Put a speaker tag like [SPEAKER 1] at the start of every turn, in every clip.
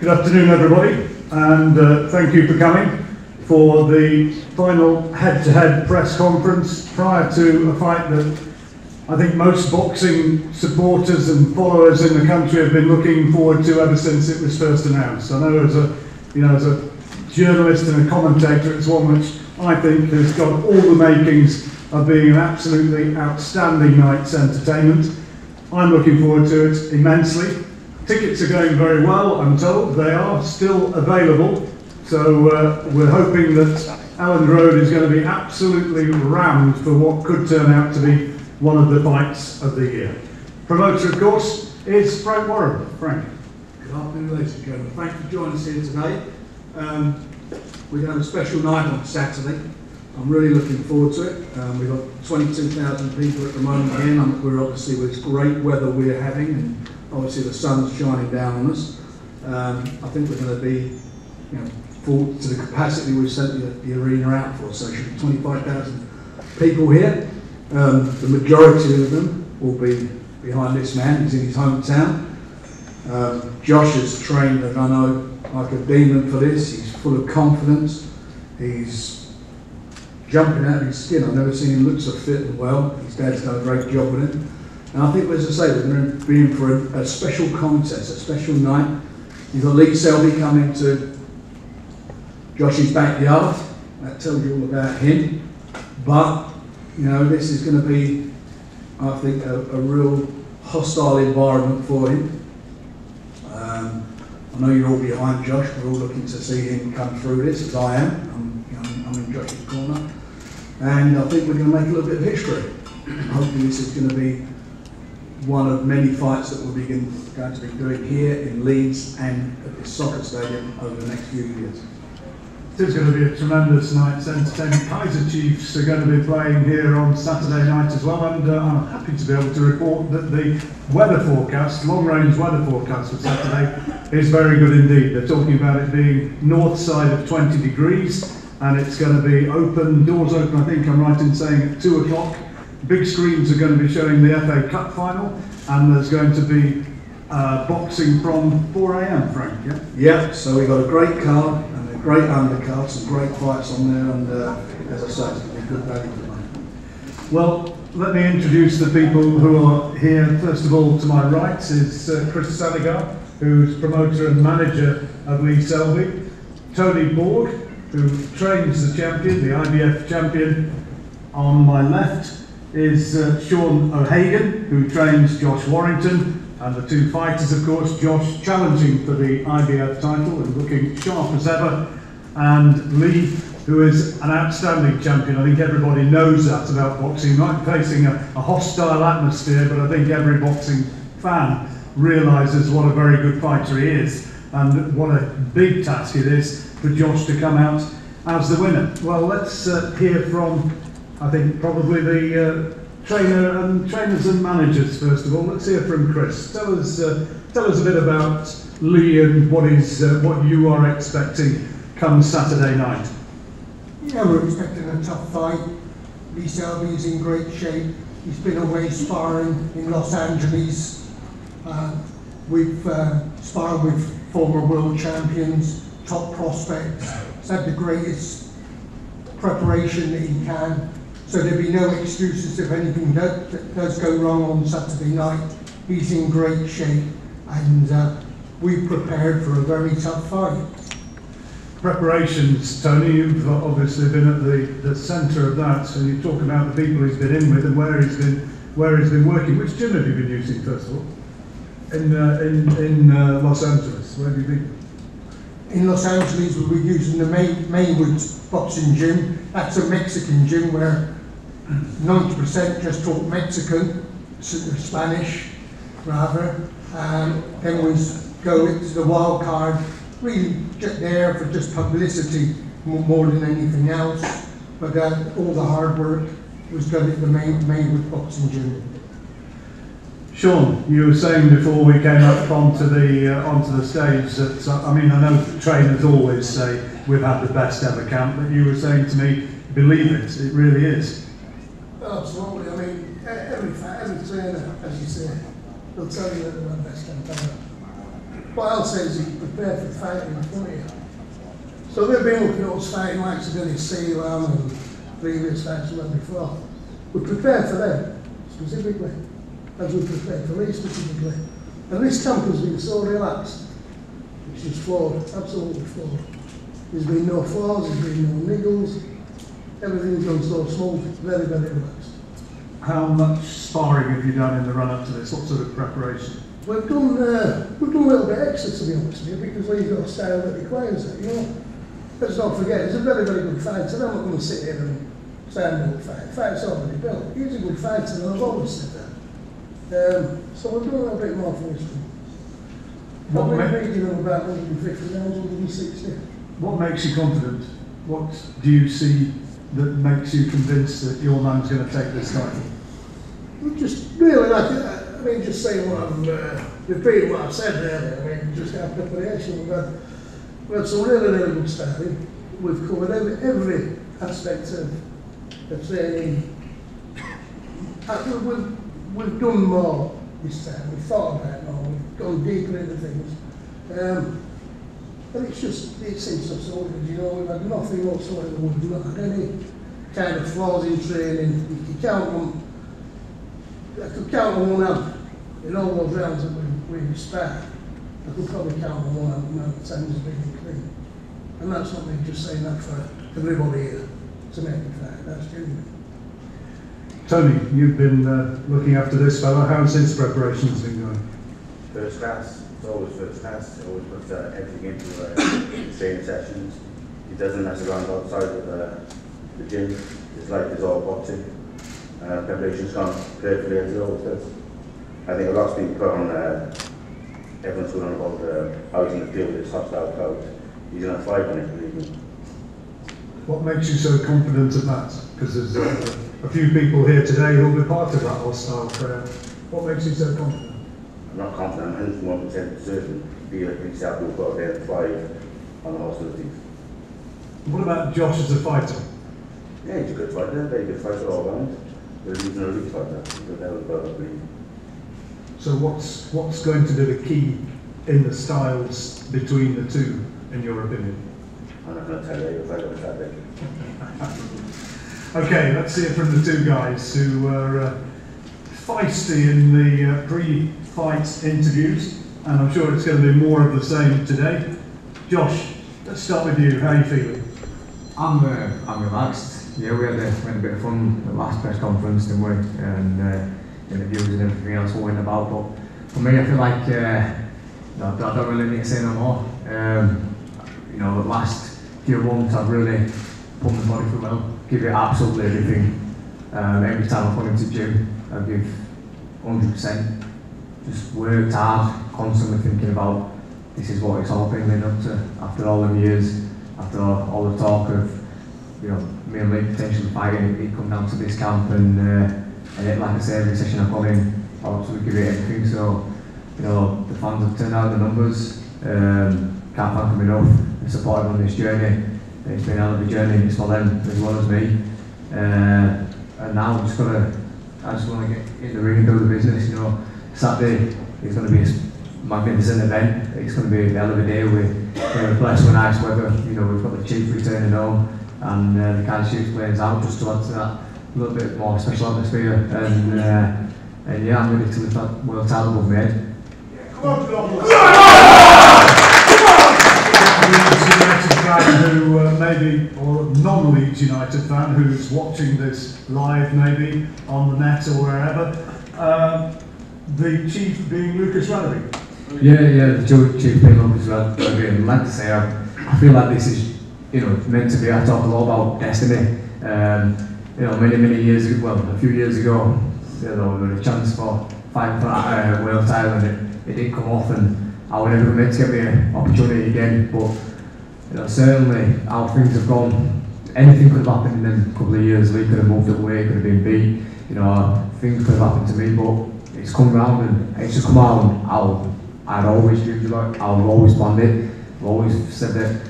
[SPEAKER 1] Good afternoon, everybody, and thank you for coming for the final head-to-head press conference prior to a fight that I think most boxing supporters and followers in the country have been looking forward to ever since it was first announced. I know as a journalist and a commentator, it's one which I think has got all the makings of being an absolutely outstanding night's entertainment. I'm looking forward to it immensely. Tickets are going very well, I'm told. They are still available, so we're hoping that Elland Road is going to be absolutely rammed for what could turn out to be one of the fights of the year. Promoter, of course, is Frank Warren. Frank.
[SPEAKER 2] Good afternoon, ladies and gentlemen. Thank you for joining us here today. We have a special night on Saturday. I'm really looking forward to it. We've got 22,000 people at the moment here, and we're obviously with great weather we're having, and obviously the sun's shining down on us. I think we're going to be, full to the capacity we've sent the arena out for. So it should be 25,000 people here. The majority of them will be behind this man. He's in his hometown. Josh has trained, I know, like a demon for this. He's full of confidence. He's jumping out of his skin. I've never seen him look so fit and well. His dad's done a great job with him. And I think, as I say, we're going to be in for a special contest, a special night. You've got Lee Selby coming to Josh's backyard. That tells you all about him. But, this is going to be, I think, a real hostile environment for him. I know you're all behind Josh. We're all looking to see him come through this, as I am. I'm in Josh's corner. And I think we're going to make a little bit of history. Hopefully this is going to be one of many fights that we'll be going to be doing here in Leeds and at the soccer stadium over the next few years.
[SPEAKER 1] It is going to be a tremendous night's entertainment. Kaiser Chiefs are going to be playing here on Saturday night as well, and I'm happy to be able to report that the weather forecast, long-range weather forecast for Saturday, is very good indeed. They're talking about it being north side of 20 degrees, and it's going to be open, doors open, I think I'm right in saying, at 2 o'clock. Big screens are going to be showing the FA Cup final, and there's going to be boxing from 4 AM, Frank, yeah?
[SPEAKER 2] Yeah, so we've got a great card and a great undercard, some great fights on there, and as I say, it's going to be good value for money.
[SPEAKER 1] Well, let me introduce the people who are here. First of all, to my right is Chris Saligar, who's promoter and manager of Lee Selby. Tony Borg, who trains the champion, the IBF champion. On my left is Sean O'Hagan, who trains Josh Warrington, and the two fighters, of course, Josh challenging for the IBF title and looking sharp as ever, and Lee, who is an outstanding champion. I think everybody knows that about boxing. He might be facing a hostile atmosphere, but I think every boxing fan realises what a very good fighter he is, and what a big task it is for Josh to come out as the winner. Well, let's hear from, I think, probably the trainers and managers first of all. Let's hear from Chris. Tell us a bit about Lee and what you are expecting come Saturday night.
[SPEAKER 3] Yeah, we're expecting a tough fight. Lee Selby is in great shape. He's been away sparring in Los Angeles. We've sparred with former world champions, top prospects. He's had the greatest preparation that he can. So there'll be no excuses if anything does go wrong on Saturday night. He's in great shape, and we've prepared for a very tough fight.
[SPEAKER 1] Preparations, Tony, you've obviously been at the centre of that, and you talk about the people he's been in with and where he's been working. Which gym have you been using, first of all? In Los Angeles, where have you been?
[SPEAKER 3] In Los Angeles, we were using the Maywood boxing gym. That's a Mexican gym where 90% just talk Mexican, Spanish rather. Then we go into the wild card, really just there for just publicity more than anything else. But all the hard work was done at the main with Boxing Gym.
[SPEAKER 1] Sean, you were saying before we came up onto the stage that, I mean, I know trainers always say we've had the best ever camp, but you were saying to me, believe it really is.
[SPEAKER 4] Absolutely. I mean, every trainer, as you say, will tell you that they're the best camp ever. What I'll say is you prepare for fighting in front of you. So they've been looking at us fighting like Dennis Sealand and previous fights we had before. We prepared for them specifically, as we prepared for Lee specifically. And this camp has been so relaxed, it's just flawed, absolutely flawed. There's been no flaws, there's been no niggles, everything's gone so smooth, very, very relaxed.
[SPEAKER 1] How much sparring have you done in the run-up to this? What sort of preparation?
[SPEAKER 4] We've done a little bit extra, to be honest with you, because Lee's got a style that requires it, you know. Let's not forget, he's a very, very good fighter. I'm not going to sit here and say I'm a good fighter. Fight's already built. He's a good fighter, and I've always said that. So we're doing a little bit more for his team. Probably making him about 150 rounds, 160.
[SPEAKER 1] What makes you confident? What do you see that makes you convinced that your man's going to take this title?
[SPEAKER 4] Just really like, I mean, just saying what I've repeating what I've said earlier. I mean, just our preparation. We've had some really, really good starting. We've covered every aspect of training. We've done more this time. We've thought about it more. We've gone deeper into things. And it seems so sorted, you know. We've had nothing whatsoever. We've not had any kind of flaws in training. You can count on, I could count on one hand in all those rounds that we sparred. I could probably count on one hand the amount of times it's been clean. And that's not me just saying that for everybody here to make it fair. That's genuine.
[SPEAKER 1] Tony, you've been looking after this fellow. How's his preparations been going?
[SPEAKER 5] First class. It's always first class. He always puts everything into training sessions. He doesn't mess around outside of the gym. It's like it's all boxing. Preparation's gone perfectly as it always does. I think a lot's been put on, everyone's going on about how he's going to deal with this hostile crowd. He's going to fight on it, believe me.
[SPEAKER 1] What makes you so confident of that? Because there's a few people here today who will be part of that hostile crowd. What makes you so confident?
[SPEAKER 5] I'm not confident, I'm 100% certain. Be like himself, he'll go out there and fight on the hostilities.
[SPEAKER 1] What about Josh as a fighter?
[SPEAKER 5] Yeah, he's a good fighter, very good fighter all around. But he's an elite fighter, he's a very good fighter.
[SPEAKER 1] So what's going to be the key in the styles between the two, in your opinion?
[SPEAKER 5] I'm not going to tell you, if I don't tell you.
[SPEAKER 1] Okay, let's hear from the two guys who were feisty in the pre-fight interviews, and I'm sure it's going to be more of the same today. Josh, let's start with you. How are you feeling?
[SPEAKER 6] I'm relaxed. Yeah, we had a bit of fun at the last press conference, didn't we? And interviews and everything else we went about. But for me, I feel like I don't really need to say no more. You know, the last few months I've really put my body through well, give it absolutely everything. Every time I come into the gym, I give 100%. Just worked hard, constantly thinking about this is what it's all been leading up to. After all them years, after all the talk of, you know, me and Lee potentially fighting, it come down to this camp, and it, like I say, every session I've gone in, I absolutely give it everything. So, you know, the fans have turned out the numbers. Can't thank them enough. They supported on this journey. It's been a hell of a journey. It's for them as well as me. And now I just want to get in the ring and do the business. You know, Saturday is going to be a magnificent event. It's going to be a hell of a day. We're blessed with nice weather. You know, we've got the Chief returning home, and the kind of shoots playing out just to add to that a little bit more special atmosphere. And yeah, I'm ready to lift that world title above my head.
[SPEAKER 1] Come on, United fan who maybe, or non-Leeds United fan who's watching this live, maybe on the net or wherever. The Chief being Lucas Rugby.
[SPEAKER 6] Yeah, the Chief being Lucas Rugby. And like to say, I feel like this is, you know, meant to be. I talk a lot about destiny. you know, many years ago, well, a few years ago, you know, there was a chance for fighting for a world title, and it didn't come off, and I was never meant to get me an opportunity again. But you know, certainly how things have gone, anything could have happened in them couple of years. Lee could have moved away, could have been beat. You know, things could have happened to me, but it's come round, and it's just come out. I'd always dreamed about it. I've always planned it. I've always said that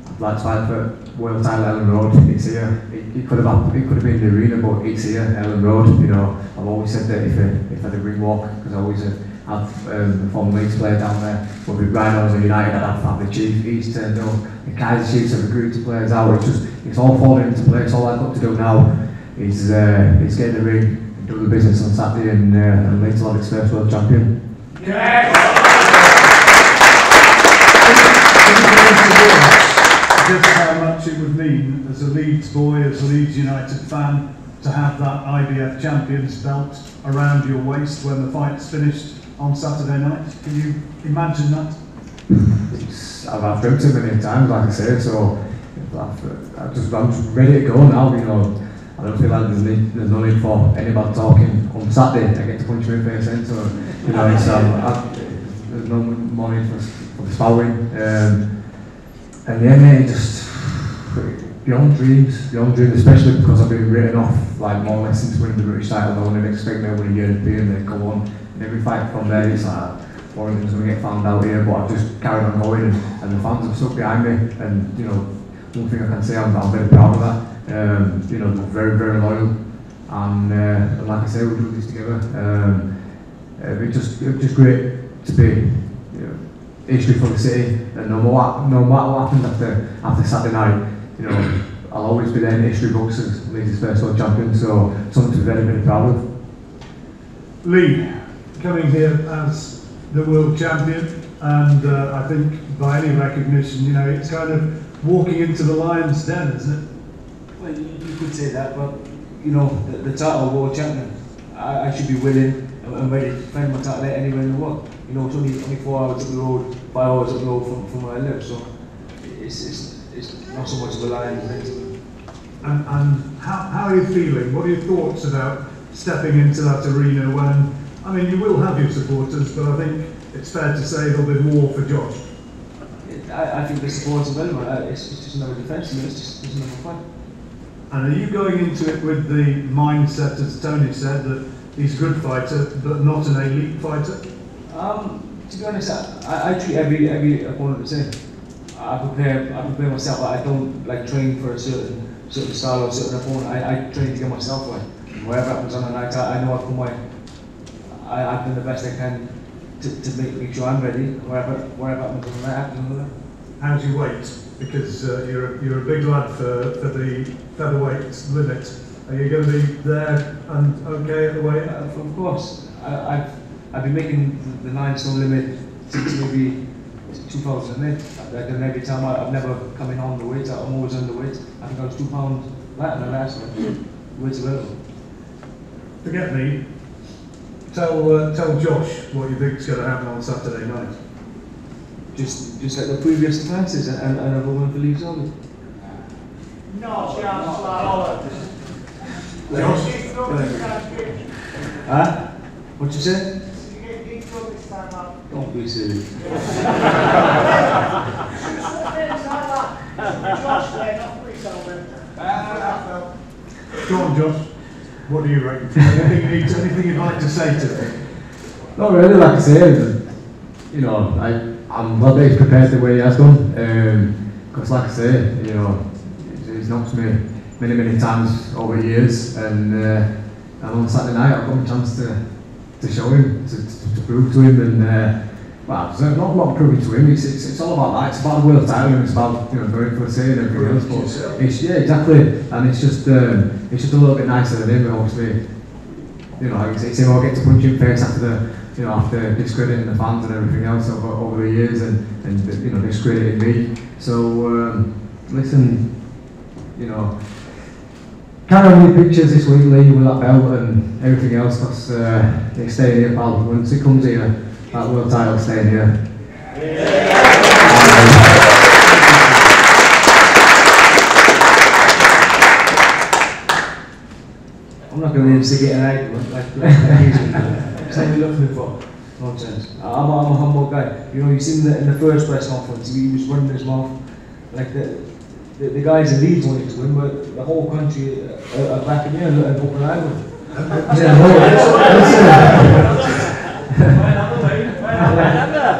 [SPEAKER 6] I'd like to fight for world title at Ellen Road. It's here. It could have happened. It could have been the arena, but it's here, Ellen Road. You know, I've always said that if I had a ring walk, because I always have former Leeds player down there. But with Rhinos and United, I'd have the Chief. He's turned up. The Kaiser Chiefs have recruited players out. It's all falling into place. All I've got to do now is get the ring, do the business on Saturday, and Leeds will have its first world champion.
[SPEAKER 1] Just how much it would mean as a Leeds boy, as a Leeds United fan, to have that IBF Champions belt around your waist when the fight's finished on Saturday night. Can you imagine that?
[SPEAKER 6] I've dreamt it many times, like I say, so I'm just ready to go now. You know, I don't feel like there's no need for anybody talking on Saturday. I get to punch me in the face, in, so you know, there's no more need for the sparring. And yeah, mate, just beyond dreams, especially because I've been written off like more or less since winning the British title. No one would expect me to win a European, then go on. And every fight from there, it's like, Warrington's going to get found out here, but I've just carried on going, and the fans have stuck behind me. And you know, one thing I can say, I'm very proud of that. You know, they're very loyal, and like I say, we'll do this together. It's just great to be, you know, history for the city, and no matter what happens after Saturday night, you know, I'll always be there in the history books as Leeds' first world champion, so something to be very, very proud of.
[SPEAKER 1] Lee, coming here as the world champion, and I think by any recognition, you know, it's kind of walking into the lion's den, isn't it?
[SPEAKER 7] Well, you could say that, but you know, the title of world champion, I should be willing and ready to defend my title anywhere in the world. You know, it's only 4 hours up the road, 5 hours up the road from where I live, so it's not so much of a lion's den.
[SPEAKER 1] And how are you feeling? What are your thoughts about stepping into that arena when, I mean, you will have your supporters, but I think it's fair to say there'll be more for Josh.
[SPEAKER 7] I think the supporters are relevant. It's just another defence, it's just another fight.
[SPEAKER 1] And are you going into it with the mindset, as Tony said, that he's a good fighter, but not an elite fighter?
[SPEAKER 7] To be honest, I treat every opponent the same. I prepare myself. I don't like train for a certain style or a certain opponent. I train to get myself right. Whatever happens on the night, I know I've done the best I can to make sure I'm ready. Whatever happens on the night, happens on the night.
[SPEAKER 1] How's your weight? Because you're a big lad for the featherweight limit. Are you going to be there and okay at the weight?
[SPEAKER 7] Of course. I've been making the 9 stone limit since maybe 2008. I've done every time. I've never come in on the weight. I'm always underweight. I think I was 2 pounds lighter than the last one. Weight's available.
[SPEAKER 1] Forget me. Tell Josh what you think's going to happen on Saturday night.
[SPEAKER 7] Just like the previous defences and a woman for Leeds Selby.
[SPEAKER 8] No chance,
[SPEAKER 7] Huh? What you say?
[SPEAKER 8] You get big trouble this time up.
[SPEAKER 7] Don't be silly.
[SPEAKER 8] Josh there, not pretty Selby.
[SPEAKER 1] Go on, Josh. What do you reckon? Anything you'd like to say to him?
[SPEAKER 6] Not really, like I say, you know, I'm glad that he's prepared the way he has done, because like I say, you know, he's knocked me many times over the years, and on Saturday night I've got a chance to show him, to prove to him, and well, it's not proving to him, it's all about that, it's about the world title, and it's about, you know, going for a say and everything else, but yeah, exactly, and it's just a little bit nicer than him, obviously, you know, it's him, I'll get to punch him in the face after discrediting the fans and everything else over the years, and you know, discrediting me. So listen, you know, carry on your pictures this week, Lee, with that belt and everything else, because it's staying here, pal. Once it comes here, that world title staying here.
[SPEAKER 7] I'm not going to instigate an argument like usually do. It's not what you're looking for. Nonsense. I'm a humble guy. You know, you see in the first press conference, he was running his mouth. Like the guys in Leeds wanted to win, but the whole country are backing me and hoping I win.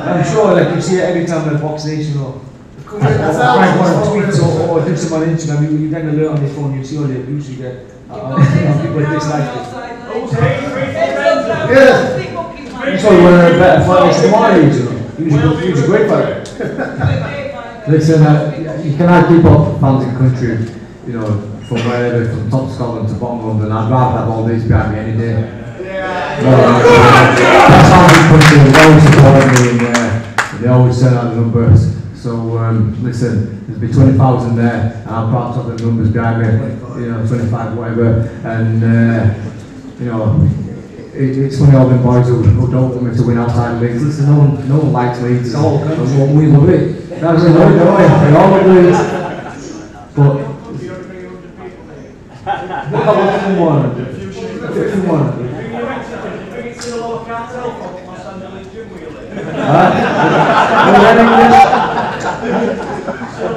[SPEAKER 7] I'm sure, like you see it every time in a Box Nation or Frank one tweets or do some on Instagram, you get an alert on your phone, you see all the abuse you get. People dislike it. He's probably one of the better fighters than mine, you know. He was a great fighter.
[SPEAKER 6] Listen, you cannot keep up fans in the country, you know, from wherever, from top Scotland to bottom London. I'd rather have all these behind me any day. That's how the country, they always support me and they always turn out the numbers. So listen, there's been 20,000 there, and I'm proud to have the numbers behind me, you know, 25, whatever, and you know, it's funny all them boys who don't want me to win outside leagues. Listen, no one likes leagues, and we love it. That's what we love it, don't we? We all love leagues. But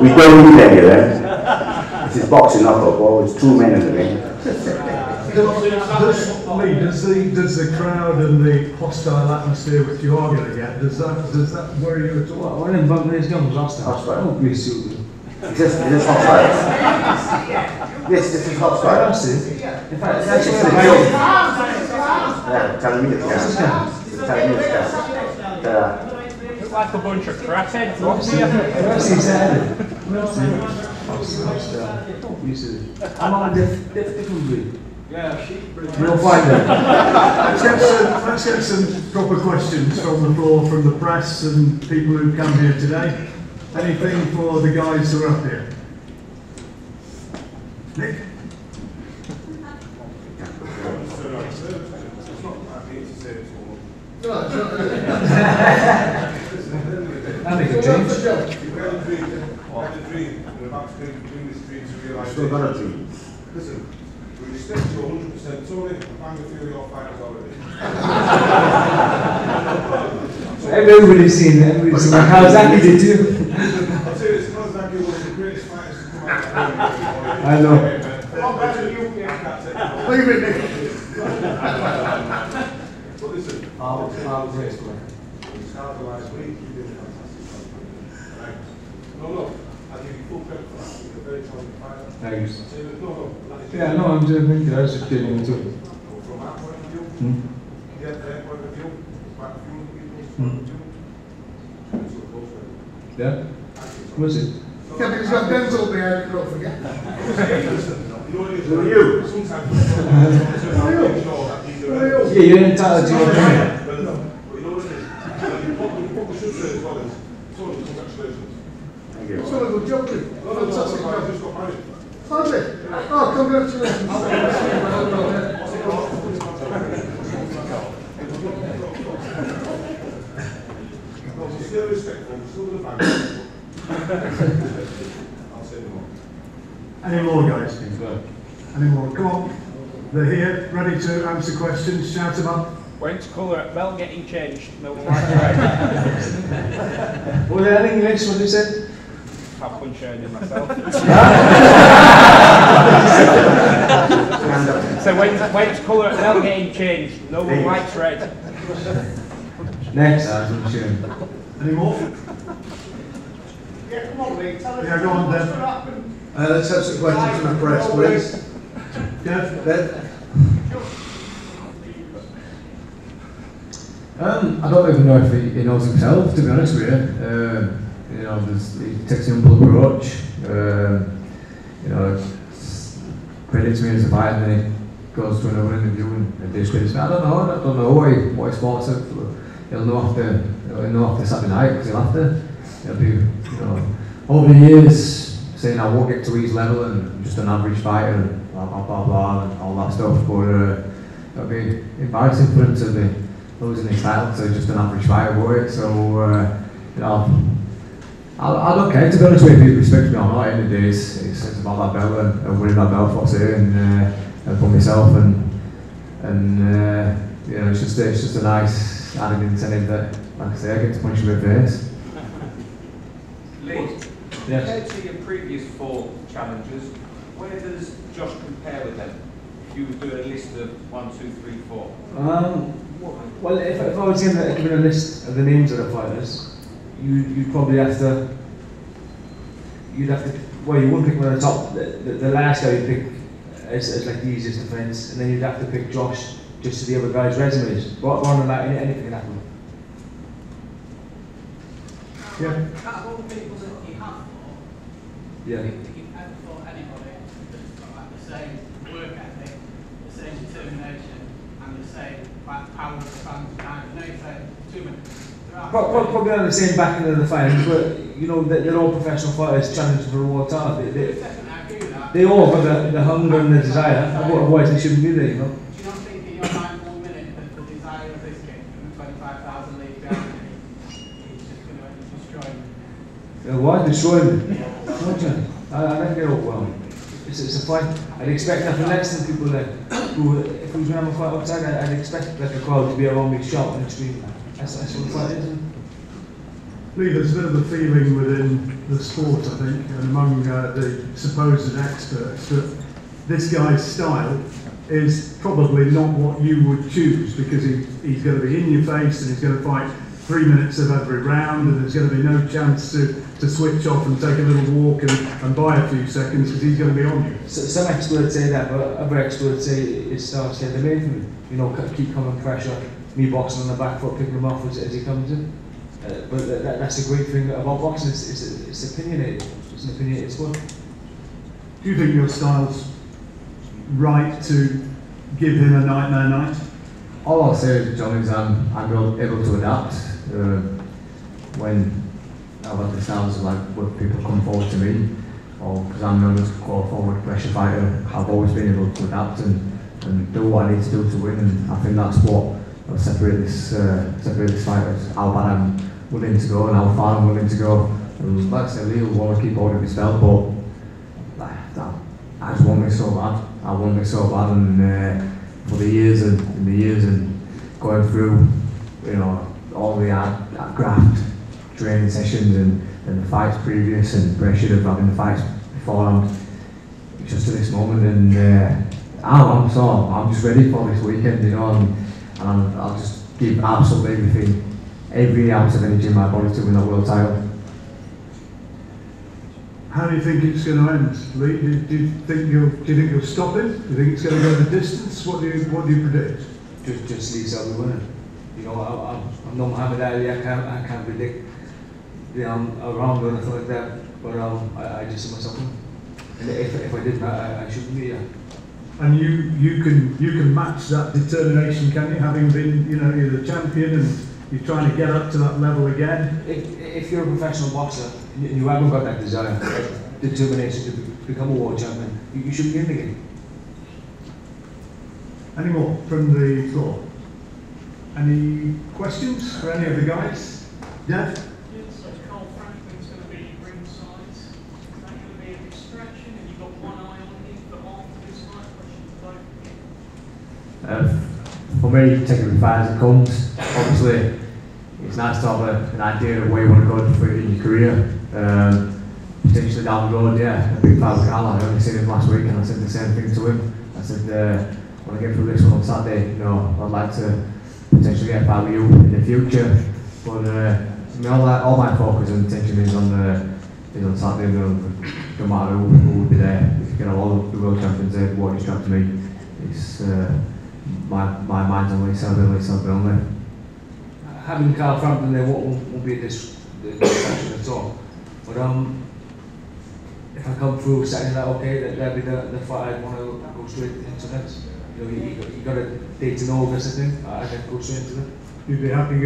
[SPEAKER 5] we don't need any of them. This is boxing, not football. It's two men in the ring.
[SPEAKER 1] Does the crowd and the hostile atmosphere which you are going to get, does that worry you at all?
[SPEAKER 7] One of them bumpers comes hostile. Don't be stupid.
[SPEAKER 5] Is this hostile? Yes, this is hostile.
[SPEAKER 7] In fact, it's actually
[SPEAKER 5] Yeah, tell me the cast. Tell me the cast.
[SPEAKER 8] Look like a bunch of crackheads.
[SPEAKER 7] I'm on a different breed.
[SPEAKER 8] Yeah,
[SPEAKER 7] You'll find them.
[SPEAKER 1] Let's get some proper questions from the floor, from the press and people who've come here today. Anything for the guys who are up here? Nick?
[SPEAKER 7] That'd make a change.
[SPEAKER 5] Still got a dream.
[SPEAKER 9] Listen, we respect you 100%. Tony, I'm going to feel your fighters already.
[SPEAKER 7] Everybody's seen how Zaki did too.
[SPEAKER 9] I'll tell you, it's not Zaki one of the greatest fighters to come out of
[SPEAKER 7] I know.
[SPEAKER 4] Leave it, Nick.
[SPEAKER 9] But listen,
[SPEAKER 7] I'll
[SPEAKER 9] we started last week, you did a fantastic job. Right? No, I give you full credit for that. You're a very talented fighter.
[SPEAKER 7] Thanks.
[SPEAKER 9] No.
[SPEAKER 7] Yeah, no, I'm just thinking, I was just kidding too.
[SPEAKER 9] From our point of view, get their point of view, back a few people's point of view, and so close to it.
[SPEAKER 7] Yeah? Was it?
[SPEAKER 4] Yeah, because you've got Denzel behind you, don't forget.
[SPEAKER 9] Who are you? Sometimes we're
[SPEAKER 7] Yeah, you're entitled to your opinion.
[SPEAKER 9] But you know what it is? You probably should say as well as, Tony, congratulations.
[SPEAKER 5] Thank you.
[SPEAKER 4] It's one of the job, Fantastic
[SPEAKER 9] I
[SPEAKER 4] job.
[SPEAKER 9] just got married.
[SPEAKER 4] Has it? Oh, congratulations.
[SPEAKER 9] We're still respectful, we're still the family. I'll say no more.
[SPEAKER 1] Any more, guys? Any more? Come on. They're here, ready to answer questions. Shout them up.
[SPEAKER 8] When's colour at belt getting changed? No one likes red.
[SPEAKER 7] Was there anything next what you said?
[SPEAKER 8] I've been sharing it myself. So when's colour at belt getting changed? No one likes red.
[SPEAKER 7] Next.
[SPEAKER 1] Any more?
[SPEAKER 8] Yeah, come on, Lee. Tell us.
[SPEAKER 1] Yeah, go on, Ben.
[SPEAKER 2] Let's have some questions from the press, please.
[SPEAKER 1] Dev?
[SPEAKER 2] Ben?
[SPEAKER 6] I don't even know if he knows himself, to be honest with you. You know, he takes an humble approach. You know, credits me as a fighter, and then he goes to another interview and discredits me. I don't know what his thoughts are. He'll know after Saturday night, because he'll have to. He'll be, you know, over the years saying I won't get to his level and just an average fighter and blah blah blah, blah and all that stuff. But it'll be embarrassing for him to be losing his title to just an average fighter, won't it? So you know, I don't care, to be honest with you, if he respects me or not. At the end of the day, it's about that belt and winning that belt, what's it, and for myself, and you know, it's just a nice added incentive that, like I say, I get to punch him in the face.
[SPEAKER 10] Lee,
[SPEAKER 7] Yes.
[SPEAKER 10] compared to your previous 4 challengers, where does Josh compare with them? If you were doing a list of 1, 2, 3, 4.
[SPEAKER 7] Well, if I was given a list of the names of the fighters, you'd probably have to. Well, you wouldn't pick one of the top. The last guy you'd pick as like the easiest defence, and then you'd have to pick Josh just to the other guys' resumes. But other than that, anything can happen.
[SPEAKER 1] Yeah.
[SPEAKER 11] Out of all the people that you have fought,
[SPEAKER 7] Yeah.
[SPEAKER 11] if you've ever fought anybody that's got like the same work ethic, the same determination, and the same like power of the fans behind it. I know you say too many. There are
[SPEAKER 7] Probably on the same backing of the fans, but you know they're all professional fighters challenging for a world title.
[SPEAKER 11] definitely I agree with that.
[SPEAKER 7] They all have the hunger and the desire. Otherwise, they shouldn't be there. You know.
[SPEAKER 11] Do you not think in your mind 1 minute that the desire of this kid and the 25,000 league behind him, he's just going to end up destroying him?
[SPEAKER 7] Why destroy them? I don't get it well. It's a fight. I'd expect nothing less than people that who, if we was going to have a fight outside, I'd expect like a crowd to be around me shouting and screaming. That's what the fight is.
[SPEAKER 1] Lee, there's a bit of a feeling within the sport, I think, and among the supposed experts, that this guy's style is probably not what you would choose, because he's going to be in your face and he's going to fight 3 minutes of every round, and there's going to be no chance to switch off and take a little walk and buy a few seconds, because he's going to be on you.
[SPEAKER 7] So, some experts say that, but other experts say it starts getting away from me. You know, keep coming pressure, me boxing on the back foot, picking him off as he comes in. But that's a great thing about boxing. It's opinionated. It's an opinionated sport.
[SPEAKER 1] Do you think your style's right to give him a nightmare night?
[SPEAKER 6] All I'll say, John, is I'm able to adapt. When I've had the styles of like when people come forward to me, or because I'm known as a forward pressure fighter, I've always been able to adapt and do what I need to do to win, and I think that's what will separate this fight, is how bad I'm willing to go and how far I'm willing to go. And like I said, Lee will want to keep holding his belt, but I just want me so bad. I want me so bad, and for the years and going through, you know, all the hard graft training sessions and the fights previous and pressure of having the fights beforehand, just to this moment, and I'm just ready for this weekend, you know, and I'll just give absolutely everything, every ounce of energy in my body to win that world title.
[SPEAKER 1] How do you think it's going to end, Lee? Do you think you'll stop it? Do you think it's going to go the distance? What do you predict?
[SPEAKER 7] Just Lee Selby winning. You know, I'm not Muhammad Ali. I can't predict a round or anything like that. But I just see myself winning. And if I did, I shouldn't be.
[SPEAKER 1] And you can match that determination, can you? Having been, you know, you're the champion and you're trying to get up to that level again.
[SPEAKER 7] If you're a professional boxer and you haven't got that desire, that determination to become a world champion, you shouldn't be in the game.
[SPEAKER 1] Any more from the floor? Any questions for any of the guys? Yeah?
[SPEAKER 12] So Carl Franklin's going to be ringside. Is that going to be a distraction? And you've got one eye on him for after this fight?
[SPEAKER 6] For me, taking the fight as it comes. Obviously, it's nice to have an idea of where you want to go in your career. Potentially down the road, yeah, a big fight with Carl. I only seen him last week, and I said the same thing to him. I said, when I get through this one on Saturday, you know, I'd like to potentially get a fight with you in the future. But all my focus and attention is on Saturday. No matter who will be there. If you get all the world champions there, what distracts me, it's my mind's on Selby only.
[SPEAKER 7] Having Carl Frampton there won't be a distraction at all. But if I come through Saturday night, okay, that'll be the fight I'd want to go straight into next. You know, you got a date in August, I think. I can go straight into that.
[SPEAKER 1] You'd be happy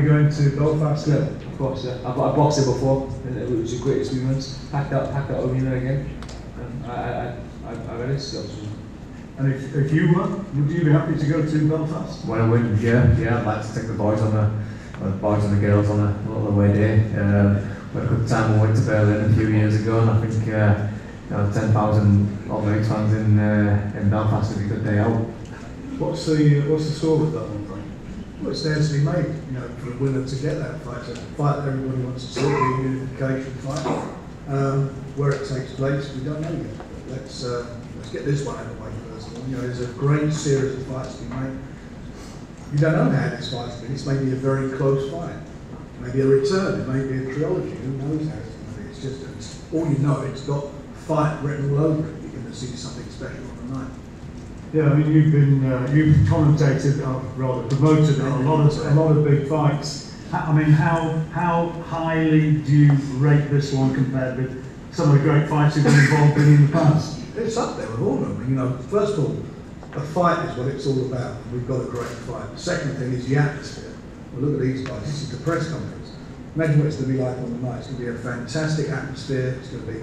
[SPEAKER 1] going to Belfast?
[SPEAKER 7] Yeah, of course. Yeah. I've boxed there before, and it was a great experience. Packed that arena again, and I read it.
[SPEAKER 1] And if you were, would you be happy to go to Belfast?
[SPEAKER 6] When I win, yeah, I'd like to take the boys and the girls on a little away day. We had a good time when we went to Berlin a few years ago, and I think 10,000 odd Leeds fans in Belfast is a good day out.
[SPEAKER 1] What's the score with that one, Frank?
[SPEAKER 2] Well, it's there to be made, you know, for a winner to get that fight. It's a fight that everybody wants to see, the unification fight. Where it takes place, we don't know yet. But let's get this one out of the way first of all. You know, there's a great series of fights to be made. You don't know how this fight's been. It's maybe a very close fight. Maybe a return, it may be a trilogy, who knows how it's going to be. It's just, all you know, it's got fight written all over it. You're going to see something special on the night.
[SPEAKER 1] Yeah, I mean, you've commentated, rather promoted a lot of big fights. I mean, how highly do you rate this one compared with some of the great fights you've been involved in the past?
[SPEAKER 2] It's up there with all of them. You know, first of all, a fight is what it's all about. We've got a great fight. The second thing is the atmosphere. Well, look at these guys. This is the press conference. Imagine what it's going to be like on the night. It's going to be a fantastic atmosphere. It's going to be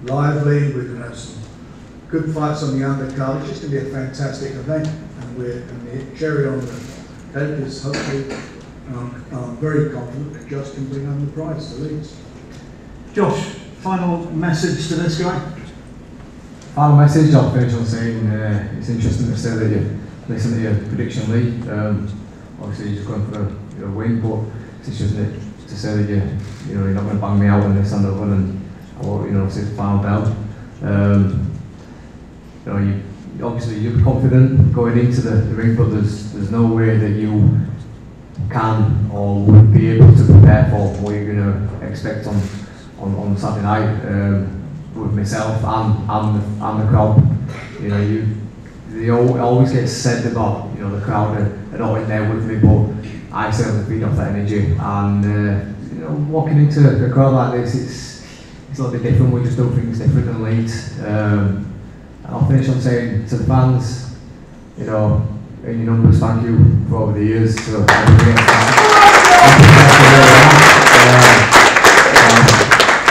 [SPEAKER 2] lively. We're going to have some good fights on the undercard. It's just going to be a fantastic event. And the cherry on the cake is hopefully, I'm very confident that Josh can bring home the prize to Leeds.
[SPEAKER 1] Josh, final message to this guy?
[SPEAKER 6] Final message, I'll finish on saying it's interesting to say that you listen to your prediction league. Obviously you're just going for a win, but it's interesting to say that you're not going to bang me out on this and that one, and I won't, say the final bell. Obviously you're confident going into the ring, but there's no way that you can or would be able to prepare for what you're going to expect on Saturday night. With myself and the crowd, they always get said about the crowd are not in there with me, but I certainly feed off that energy. And walking into a crowd like this, it's a little bit different. We just do things different than Leeds. And I'll finish on saying to the fans, in your numbers, thank you for over the years.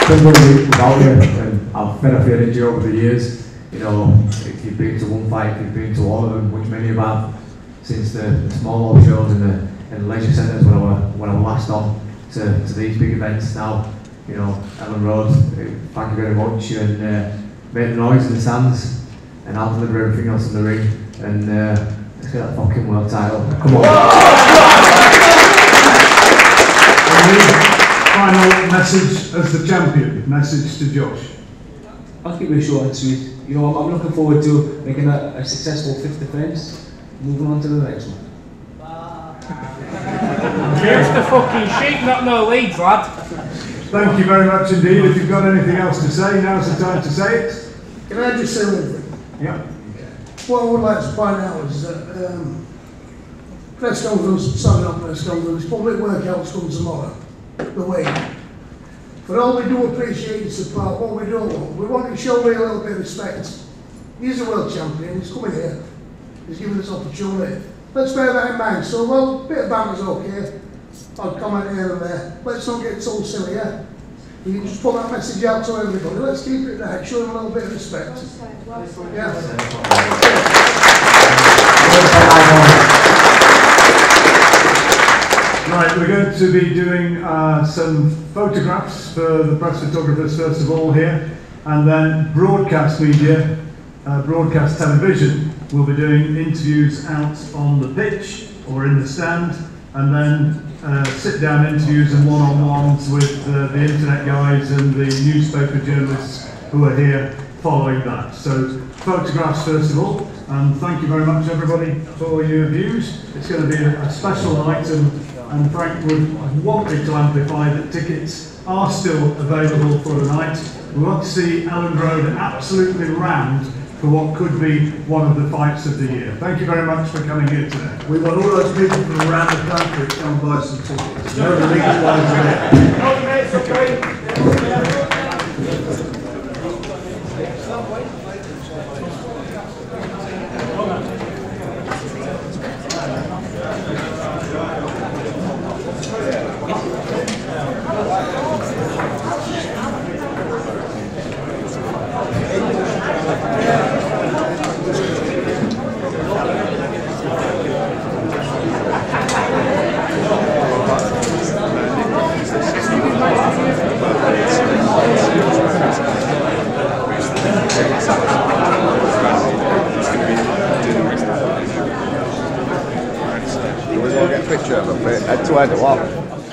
[SPEAKER 6] Couldn't go a week without you, and I've fed off your energy over the years. If you've been to one fight, you've been to all of them, which many of have, since the small old shows in the leisure centres when I was last on to these big events now. Ellen Road, thank you very much, and make the noise in the stands, and I'll deliver everything else in the ring, and let's get that fucking world title. Come on.
[SPEAKER 1] Final message as the champion, message to Josh.
[SPEAKER 7] I'll keep it short and sweet. I'm looking forward to making a successful 5th defence, moving on to the next one.
[SPEAKER 8] Here's the fucking sheep, not no Leeds, lad.
[SPEAKER 1] Thank you very much indeed. If you've got anything else to say, now's the time to say it.
[SPEAKER 4] Can I just say one thing?
[SPEAKER 1] Yeah.
[SPEAKER 4] What I would like to point out is that press conference, Sunday on press conference, public workouts come tomorrow. The way. But all we do appreciate is support. What we don't want, we want to show me a little bit of respect. He's a world champion, he's coming here. He's given us opportunity. Let's bear that in mind. So, well, a bit of banter's okay. I'll comment here and there. Let's not get so silly, yeah? You can just put that message out to everybody. Let's keep it there, show them a little bit of respect. Yeah.
[SPEAKER 1] Right, we're going to be doing some photographs for the press photographers first of all here, and then broadcast media, broadcast television will be doing interviews out on the pitch or in the stand, and then sit-down interviews and one-on-ones with the internet guys and the newspaper journalists who are here following that. So photographs first of all, and thank you very much everybody for your views. It's going to be a special night, and Frank would want me to amplify that tickets are still available for the night. We want to see Ellen Road absolutely rammed for what could be one of the fights of the year. Thank you very much for coming here today.
[SPEAKER 2] We want all those people from around the country to come and buy some tickets. No, the Leeds guys are there.
[SPEAKER 13] picture of him, head to head, what?